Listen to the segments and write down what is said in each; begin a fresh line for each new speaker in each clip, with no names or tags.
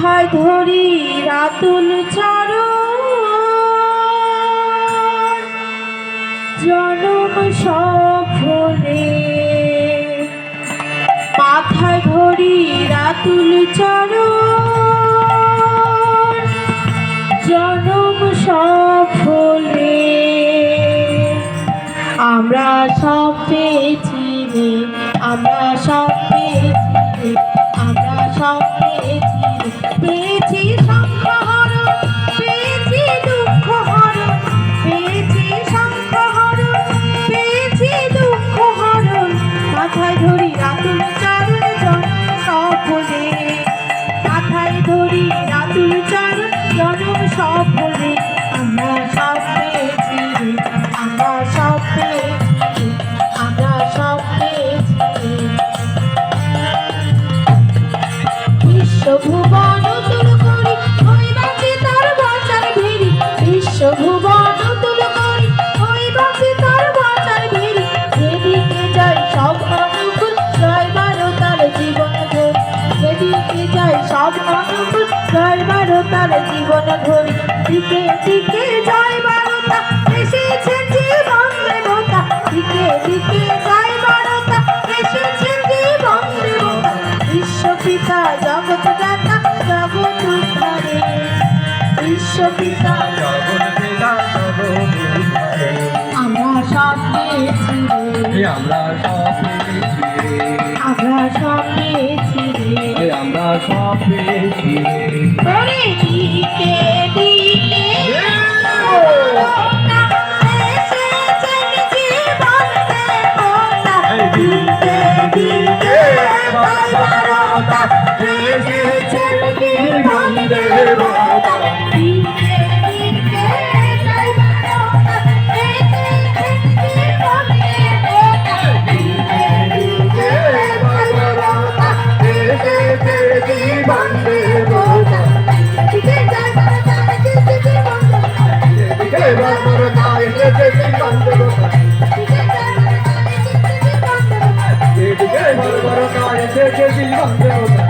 মাথায় ধরি রাতুল চরণ জনম সফলে। মাথায় ধরি রাতুল চরণ জনম সফলে। আমরা সব পেয়েছি রে, আমরা সব পেয়েছি রে, আমরা সব পেয়েছি রে। পেয়েছি সংখ্যাহরণ, পেয়েছি দুঃখহরণ, পেয়েছি সংখ্যাহরণ, পেয়েছি দুঃখহরণ। মাথায় ধরি রাতুল চরণ জনম সফলে। মাথায় ধরি রাতুল চরণ জনম সফলে। আমরা সব পেয়েছি রে, আমরা সব পেয়েছি, আমরা সব পেয়েছি। বিশ্বভুবন তুল করি হইবাছে তার বাঁচার ভেরি। বিশ্বভুবন তুল করি হইবাছে তার বাঁচার ভেরি। যেদিকে যাই সব অনুকূল জয়বারো তার জীবন ধরি। যেদিকে যাই সব অনুকূল জয়বারো তার জীবন ধরি। দিকে দিকে জয়বারো তা এসেছেন জীবন দেবতা। দিকে দিকে জয়বারো তা এসেছেন জীবন দেবতা। বিশ্বপিতা জগৎ দাতা জগৎ উদ্ধারে। বিশ্বপিতা
জগৎ পিতা জগৎ উদ্ধারে।
আমরা সব পেয়েছি রে,
আমরা সব পেয়েছি রে,
আমরা সব পেয়েছি রে।
আমরা সব পেয়েছি রে।
ওরে দিকে দিকে এসেছেন জীবন দেবতা। দিকে দিকে জয়বারতা এসেছেন জীবন দেবতা। দিকে দিকে জয়বারতা এসেছেন জীবন দেবতা। দিকে দিকে জয়বারতা এসেছেন জীবন দেবতা। দিকে জয়বারতা এসেছেন জীবন দেবতা।
দিকে বর্বরতা এসেছে জীবন দেবতা। দিকে বর্বরতা এসেছে জীবন দেবতা।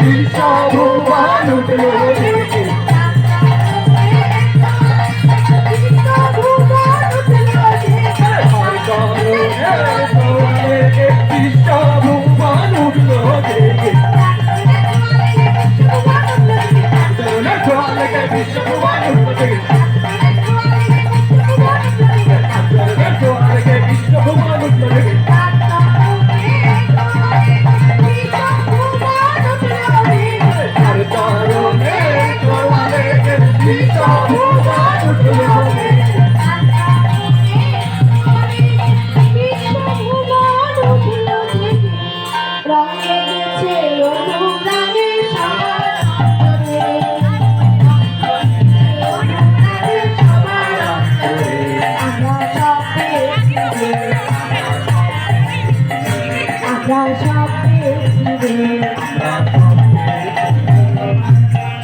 বিশ্বভুবন উঠলো দেখে বিশ্বভুবন উঠলো দেখে বিশ্বভুবন উঠলো দেখে বিশ্বভুবন উঠলো দেখে আর কারণে তোমাদেরকে বিশ্বভুবন উঠলো দেখে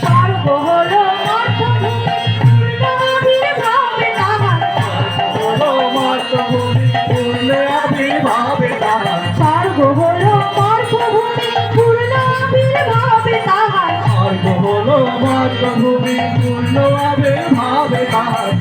স্বর্গ হলো স্বর্গ হলো মর্তভূমি পূর্ণ আবির্ভাবে তাহার
মাতৃভূমি পূর্ণ আবির্ভাবে তাহার